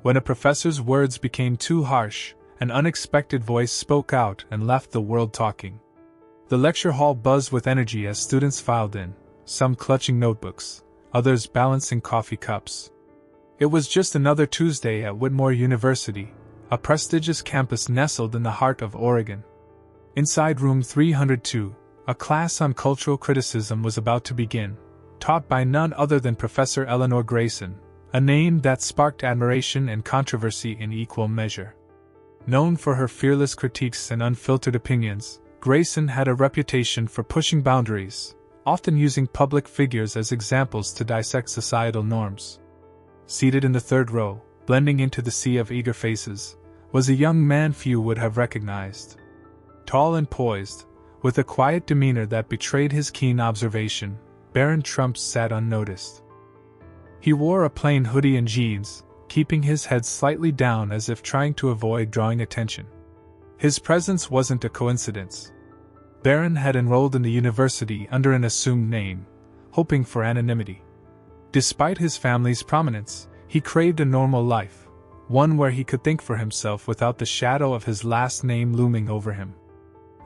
When a professor's words became too harsh, an unexpected voice spoke out and left the world talking. The lecture hall buzzed with energy as students filed in, some clutching notebooks, others balancing coffee cups. It was just another Tuesday at Whitmore University, a prestigious campus nestled in the heart of Oregon. Inside room 302, a class on cultural criticism was about to begin, taught by none other than Professor Eleanor Grayson, a name that sparked admiration and controversy in equal measure. Known for her fearless critiques and unfiltered opinions, Grayson had a reputation for pushing boundaries, often using public figures as examples to dissect societal norms. Seated in the third row, blending into the sea of eager faces, was a young man few would have recognized. Tall and poised, with a quiet demeanor that betrayed his keen observation, Barron Trump sat unnoticed. He wore a plain hoodie and jeans, keeping his head slightly down as if trying to avoid drawing attention. His presence wasn't a coincidence. Barron had enrolled in the university under an assumed name, hoping for anonymity. Despite his family's prominence, he craved a normal life, one where he could think for himself without the shadow of his last name looming over him.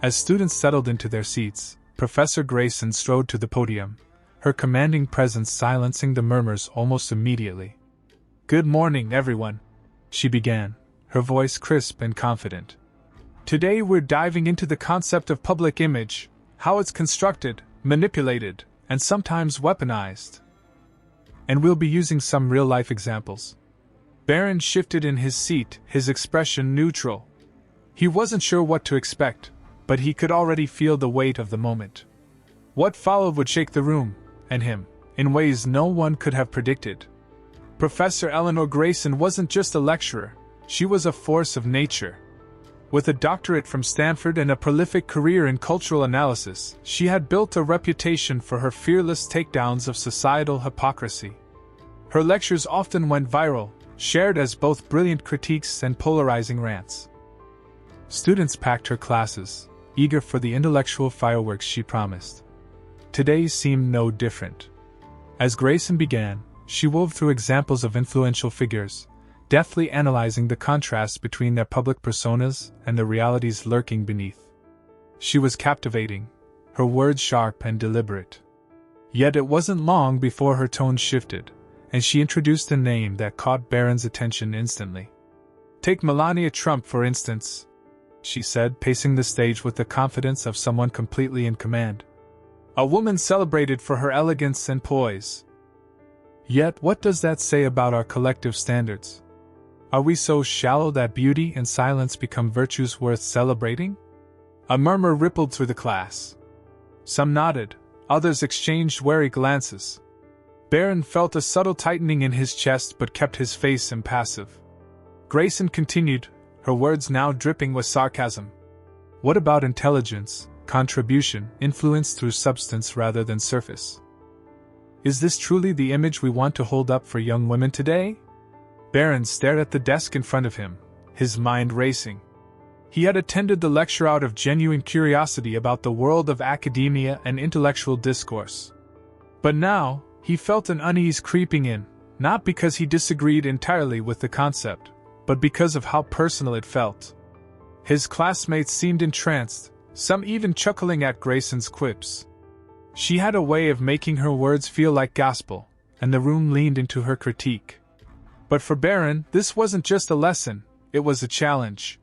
As students settled into their seats, Professor Grayson strode to the podium, her commanding presence silencing the murmurs almost immediately. "Good morning, everyone," she began, her voice crisp and confident. "Today we're diving into the concept of public image, how it's constructed, manipulated, and sometimes weaponized. And we'll be using some real-life examples." Barron shifted in his seat, his expression neutral. He wasn't sure what to expect, but he could already feel the weight of the moment. What followed would shake the room, and him, in ways no one could have predicted. Professor Eleanor Grayson wasn't just a lecturer, she was a force of nature. With a doctorate from Stanford and a prolific career in cultural analysis, she had built a reputation for her fearless takedowns of societal hypocrisy. Her lectures often went viral, shared as both brilliant critiques and polarizing rants. Students packed her classes, eager for the intellectual fireworks she promised. Today seemed no different. As Grayson began, she wove through examples of influential figures, deftly analyzing the contrast between their public personas and the realities lurking beneath. She was captivating, her words sharp and deliberate. Yet it wasn't long before her tone shifted, and she introduced a name that caught Barron's attention instantly. "Take Melania Trump, for instance," she said, pacing the stage with the confidence of someone completely in command. "A woman celebrated for her elegance and poise. Yet what does that say about our collective standards? Are we so shallow that beauty and silence become virtues worth celebrating?" A murmur rippled through the class. Some nodded, others exchanged wary glances. Barron felt a subtle tightening in his chest but kept his face impassive. Grayson continued, her words now dripping with sarcasm. "What about intelligence, contribution, influence through substance rather than surface? Is this truly the image we want to hold up for young women today?" Barron stared at the desk in front of him, his mind racing. He had attended the lecture out of genuine curiosity about the world of academia and intellectual discourse. But now, he felt an unease creeping in, not because he disagreed entirely with the concept, but because of how personal it felt. His classmates seemed entranced, some even chuckling at Grayson's quips. She had a way of making her words feel like gospel, and the room leaned into her critique. But for Barron, this wasn't just a lesson, it was a challenge.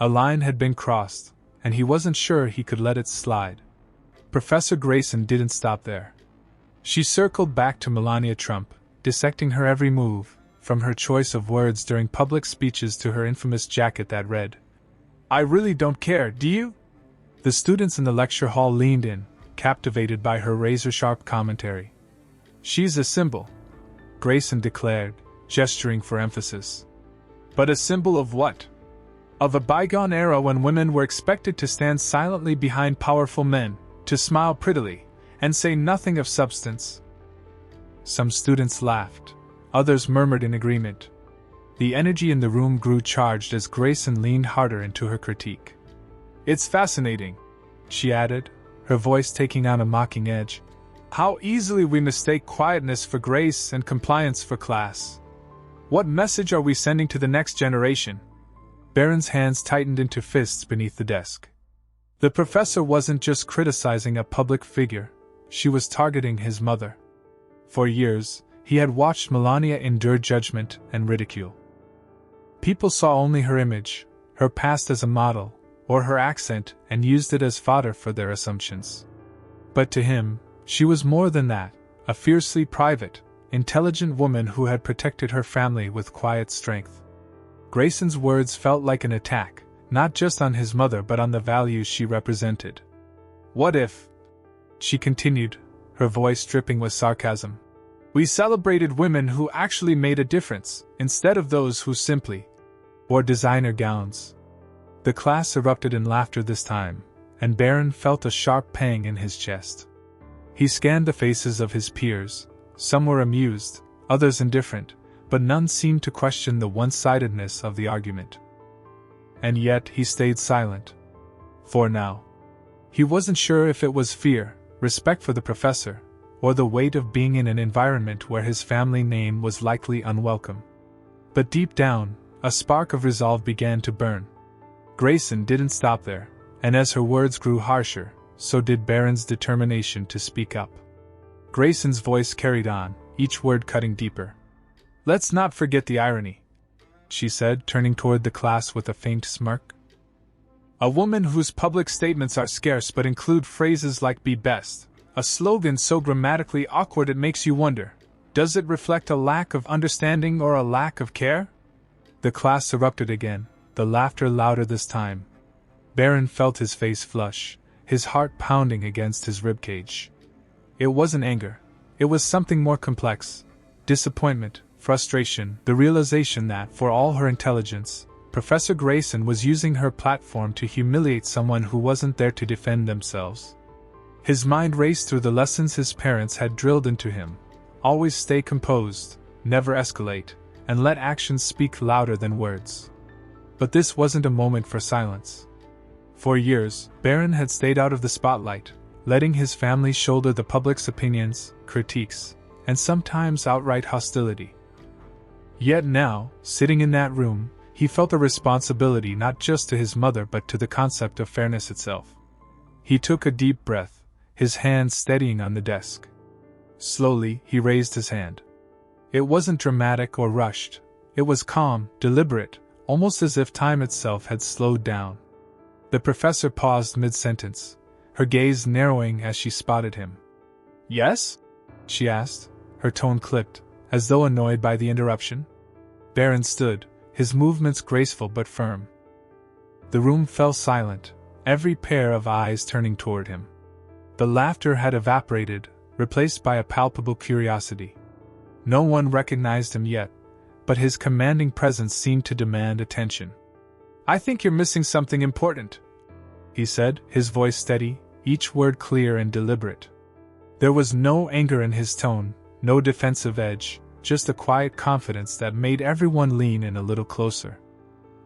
A line had been crossed, and he wasn't sure he could let it slide. Professor Grayson didn't stop there. She circled back to Melania Trump, dissecting her every move, from her choice of words during public speeches to her infamous jacket that read, "I really don't care, do you?" The students in the lecture hall leaned in, captivated by her razor-sharp commentary. "She's a symbol," Grayson declared, gesturing for emphasis. "But a symbol of what? Of a bygone era when women were expected to stand silently behind powerful men, to smile prettily, and say nothing of substance." Some students laughed, others murmured in agreement. The energy in the room grew charged as Grayson leaned harder into her critique. "It's fascinating," she added, her voice taking on a mocking edge, "how easily we mistake quietness for grace and compliance for class. What message are we sending to the next generation? Barron's hands tightened into fists beneath the desk. The professor wasn't just criticizing a public figure, she was targeting his mother. For years, he had watched Melania endure judgment and ridicule. People saw only her image, her past as a model, or her accent, and used it as fodder for their assumptions. But to him, she was more than that, a fiercely private, intelligent woman who had protected her family with quiet strength. Grayson's words felt like an attack, not just on his mother but on the values she represented. What if, she continued, her voice dripping with sarcasm, we celebrated women who actually made a difference, instead of those who simply wore designer gowns? The class erupted in laughter this time, and Barron felt a sharp pang in his chest. He scanned the faces of his peers. Some were amused, others indifferent, but none seemed to question the one-sidedness of the argument. And yet he stayed silent. For now. He wasn't sure if it was fear, respect for the professor, or the weight of being in an environment where his family name was likely unwelcome. But deep down, a spark of resolve began to burn. Grayson didn't stop there, and as her words grew harsher, so did Barron's determination to speak up. Grayson's voice carried on, each word cutting deeper. Let's not forget the irony, she said, turning toward the class with a faint smirk. A woman whose public statements are scarce but include phrases like be best, a slogan so grammatically awkward it makes you wonder, does it reflect a lack of understanding or a lack of care? The class erupted again, the laughter louder this time. Barron felt his face flush, his heart pounding against his ribcage. It wasn't anger, it was something more complex. Disappointment, frustration, the realization that, for all her intelligence, Professor Grayson was using her platform to humiliate someone who wasn't there to defend themselves. His mind raced through the lessons his parents had drilled into him. Always stay composed, never escalate, and let actions speak louder than words. But this wasn't a moment for silence. For years, Barron had stayed out of the spotlight, letting his family shoulder the public's opinions, critiques, and sometimes outright hostility. Yet now, sitting in that room, he felt a responsibility not just to his mother but to the concept of fairness itself. He took a deep breath, his hand steadying on the desk. Slowly, he raised his hand. It wasn't dramatic or rushed. It was calm, deliberate, almost as if time itself had slowed down. The professor paused mid-sentence, her gaze narrowing as she spotted him. Yes? She asked, her tone clipped, as though annoyed by the interruption. Barron stood, his movements graceful but firm. The room fell silent, every pair of eyes turning toward him. The laughter had evaporated, replaced by a palpable curiosity. No one recognized him yet, but his commanding presence seemed to demand attention. I think you're missing something important, he said, his voice steady, each word clear and deliberate. There was no anger in his tone, no defensive edge, just a quiet confidence that made everyone lean in a little closer.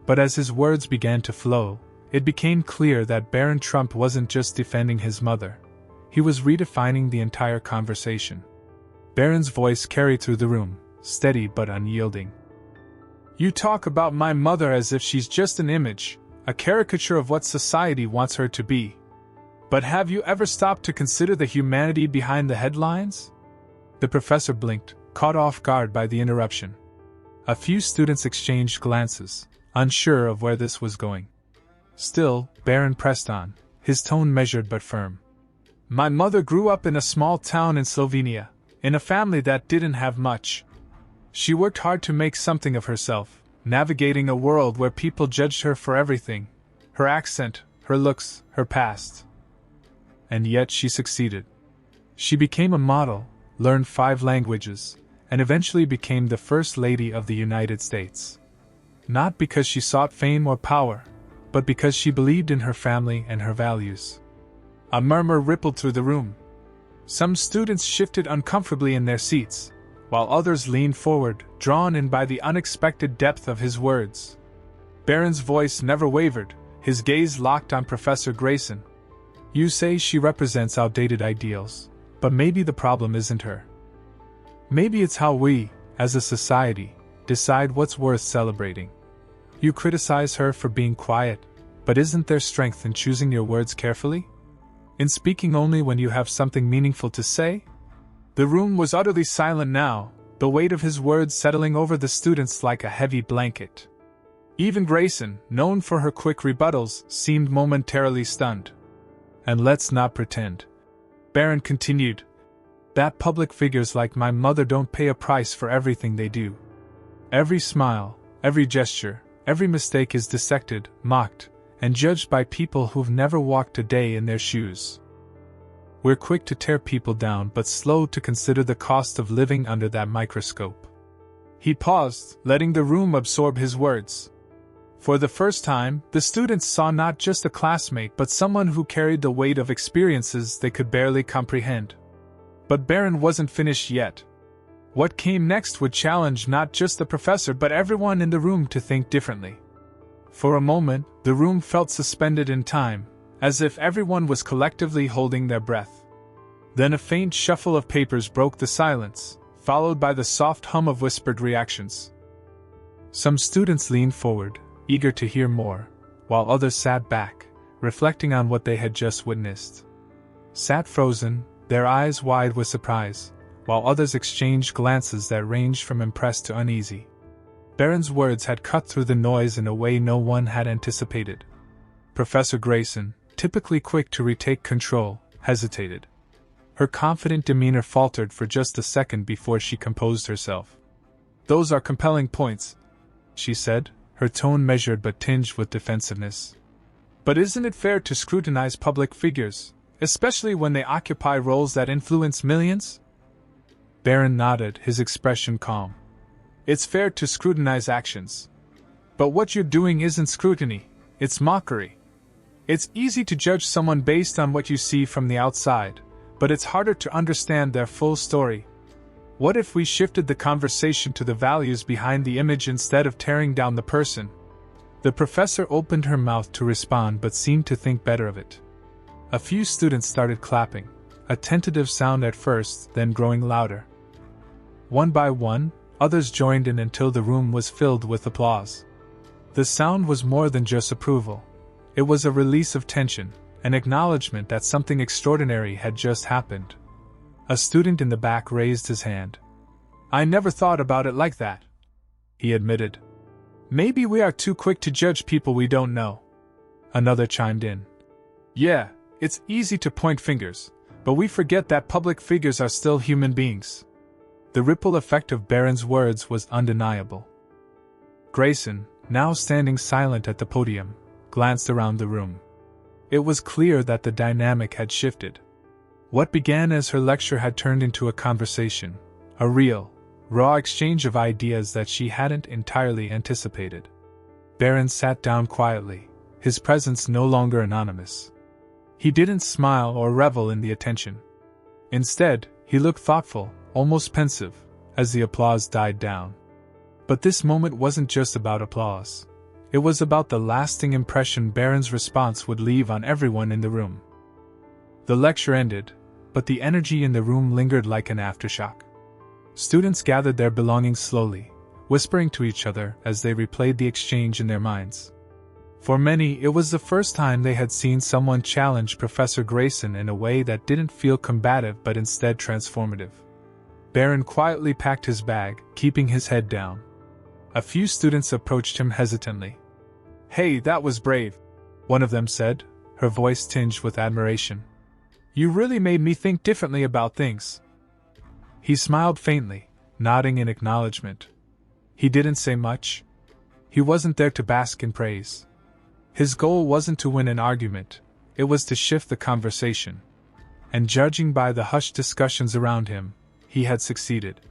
But as his words began to flow, it became clear that Barron Trump wasn't just defending his mother. He was redefining the entire conversation. Barron's voice carried through the room, steady but unyielding. You talk about my mother as if she's just an image, a caricature of what society wants her to be. But have you ever stopped to consider the humanity behind the headlines? The professor blinked, caught off guard by the interruption. A few students exchanged glances, unsure of where this was going. Still, Barron pressed on, his tone measured but firm. My mother grew up in a small town in Slovenia, in a family that didn't have much. She worked hard to make something of herself, navigating a world where people judged her for everything, her accent, her looks, her past. And yet she succeeded. She became a model, learned 5 languages, and eventually became the First Lady of the United States. Not because she sought fame or power, but because she believed in her family and her values. A murmur rippled through the room. Some students shifted uncomfortably in their seats, while others leaned forward, drawn in by the unexpected depth of his words. Barron's voice never wavered, his gaze locked on Professor Grayson. You say she represents outdated ideals, but maybe the problem isn't her. Maybe it's how we, as a society, decide what's worth celebrating. You criticize her for being quiet, but isn't there strength in choosing your words carefully? In speaking only when you have something meaningful to say? The room was utterly silent now, the weight of his words settling over the students like a heavy blanket. Even Grayson, known for her quick rebuttals, seemed momentarily stunned. And let's not pretend, Barron continued, that public figures like my mother don't pay a price for everything they do. Every smile, every gesture, every mistake is dissected, mocked, and judged by people who've never walked a day in their shoes. We're quick to tear people down but slow to consider the cost of living under that microscope. He paused, letting the room absorb his words. For the first time, the students saw not just a classmate but someone who carried the weight of experiences they could barely comprehend. But Barron wasn't finished yet. What came next would challenge not just the professor but everyone in the room to think differently. For a moment, the room felt suspended in time, as if everyone was collectively holding their breath. Then a faint shuffle of papers broke the silence, followed by the soft hum of whispered reactions. Some students leaned forward, eager to hear more, while others sat back, reflecting on what they had just witnessed. Sat frozen, their eyes wide with surprise, while others exchanged glances that ranged from impressed to uneasy. Barron's words had cut through the noise in a way no one had anticipated. Professor Grayson, typically quick to retake control, hesitated. Her confident demeanor faltered for just a second before she composed herself. "Those are compelling points," she said, her tone measured but tinged with defensiveness. "But isn't it fair to scrutinize public figures, especially when they occupy roles that influence millions?" Barron nodded, his expression calm. "It's fair to scrutinize actions. But what you're doing isn't scrutiny, it's mockery. It's easy to judge someone based on what you see from the outside, but it's harder to understand their full story. What if we shifted the conversation to the values behind the image instead of tearing down the person?" The professor opened her mouth to respond but seemed to think better of it. A few students started clapping, a tentative sound at first, then growing louder. One by one, others joined in until the room was filled with applause. The sound was more than just approval. It was a release of tension, an acknowledgement that something extraordinary had just happened. A student in the back raised his hand. "I never thought about it like that," he admitted. "Maybe we are too quick to judge people we don't know." Another chimed in. "Yeah, it's easy to point fingers, but we forget that public figures are still human beings." The ripple effect of Barron's words was undeniable. Grayson, now standing silent at the podium, glanced around the room. It was clear that the dynamic had shifted. What began as her lecture had turned into a conversation, a real, raw exchange of ideas that she hadn't entirely anticipated. Barron sat down quietly, his presence no longer anonymous. He didn't smile or revel in the attention. Instead, he looked thoughtful, almost pensive, as the applause died down. But this moment wasn't just about applause. It was about the lasting impression Barron's response would leave on everyone in the room. The lecture ended, but the energy in the room lingered like an aftershock. Students gathered their belongings slowly, whispering to each other as they replayed the exchange in their minds. For many, it was the first time they had seen someone challenge Professor Grayson in a way that didn't feel combative but instead transformative. Barron quietly packed his bag, keeping his head down. A few students approached him hesitantly. "Hey, that was brave," one of them said, her voice tinged with admiration. "You really made me think differently about things." He smiled faintly, nodding in acknowledgement. He didn't say much. He wasn't there to bask in praise. His goal wasn't to win an argument, it was to shift the conversation. And judging by the hushed discussions around him, he had succeeded.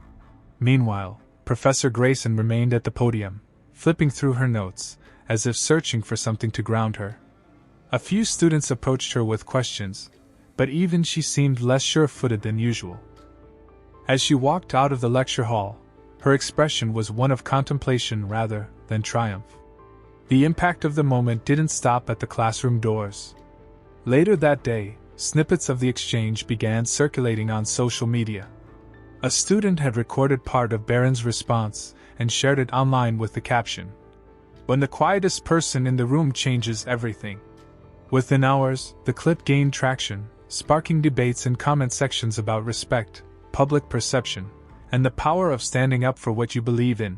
Meanwhile, Professor Grayson remained at the podium, flipping through her notes, as if searching for something to ground her. A few students approached her with questions, but even she seemed less sure-footed than usual. As she walked out of the lecture hall, her expression was one of contemplation rather than triumph. The impact of the moment didn't stop at the classroom doors. Later that day, snippets of the exchange began circulating on social media. A student had recorded part of Barron's response and shared it online with the caption, "When the quietest person in the room changes everything." Within hours, the clip gained traction, sparking debates in comment sections about respect, public perception, and the power of standing up for what you believe in.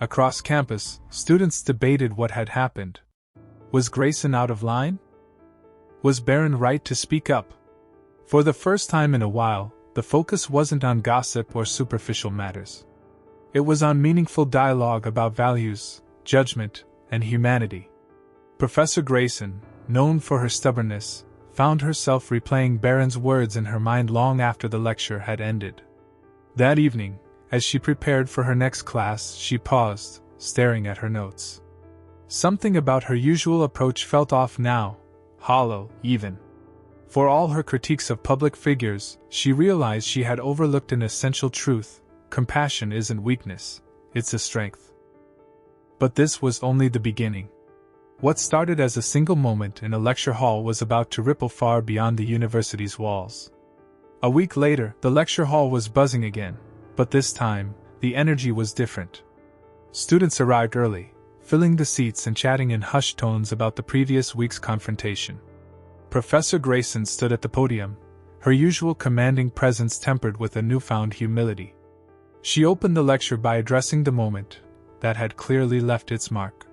Across campus, students debated what had happened. Was Grayson out of line? Was Barron right to speak up? For the first time in a while, the focus wasn't on gossip or superficial matters. It was on meaningful dialogue about values, judgment, and humanity. Professor Grayson, known for her stubbornness, found herself replaying Barron's words in her mind long after the lecture had ended. That evening, as she prepared for her next class, she paused, staring at her notes. Something about her usual approach felt off now, hollow, even. For all her critiques of public figures, she realized she had overlooked an essential truth: compassion isn't weakness, it's a strength. But this was only the beginning. What started as a single moment in a lecture hall was about to ripple far beyond the university's walls. A week later, the lecture hall was buzzing again, but this time, the energy was different. Students arrived early, filling the seats and chatting in hushed tones about the previous week's confrontation. Professor Grayson stood at the podium, her usual commanding presence tempered with a newfound humility. She opened the lecture by addressing the moment that had clearly left its mark.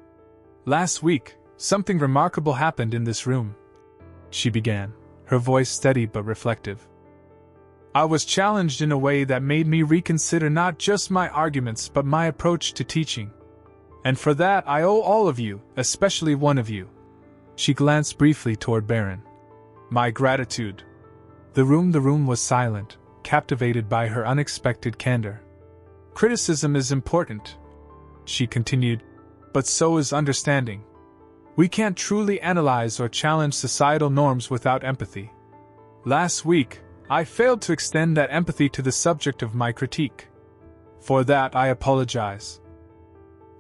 "Last week, something remarkable happened in this room," she began, her voice steady but reflective. "I was challenged in a way that made me reconsider not just my arguments but my approach to teaching. And for that I owe all of you, especially one of you." She glanced briefly toward Barron. "My gratitude." The room was silent, captivated by her unexpected candor. "Criticism is important," she continued, "but so is understanding. We can't truly analyze or challenge societal norms without empathy. Last week, I failed to extend that empathy to the subject of my critique. For that I apologize."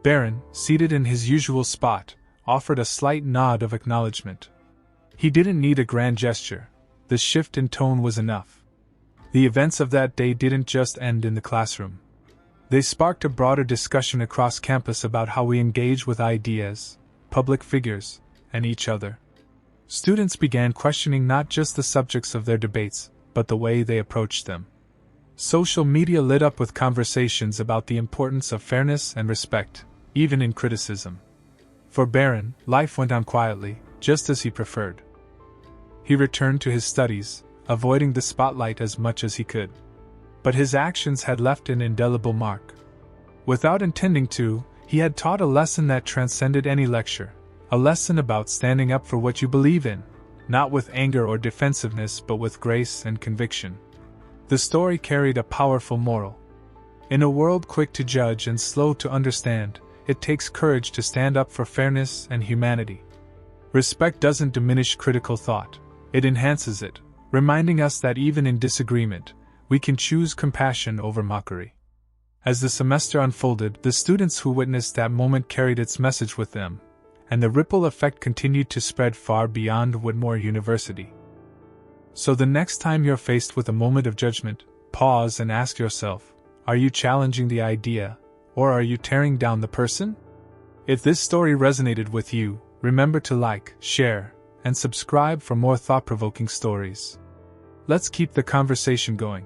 Barron, seated in his usual spot, offered a slight nod of acknowledgement. He didn't need a grand gesture. The shift in tone was enough. The events of that day didn't just end in the classroom. They sparked a broader discussion across campus about how we engage with ideas, public figures, and each other. Students began questioning not just the subjects of their debates, but the way they approached them. Social media lit up with conversations about the importance of fairness and respect, even in criticism. For Barron, life went on quietly, just as he preferred. He returned to his studies, avoiding the spotlight as much as he could. But his actions had left an indelible mark. Without intending to, he had taught a lesson that transcended any lecture, a lesson about standing up for what you believe in, not with anger or defensiveness but with grace and conviction. The story carried a powerful moral. In a world quick to judge and slow to understand, it takes courage to stand up for fairness and humanity. Respect doesn't diminish critical thought, it enhances it, reminding us that even in disagreement, we can choose compassion over mockery. As the semester unfolded, the students who witnessed that moment carried its message with them, and the ripple effect continued to spread far beyond Whitmore University. So the next time you're faced with a moment of judgment, pause and ask yourself, are you challenging the idea, or are you tearing down the person? If this story resonated with you, remember to like, share, and subscribe for more thought-provoking stories. Let's keep the conversation going.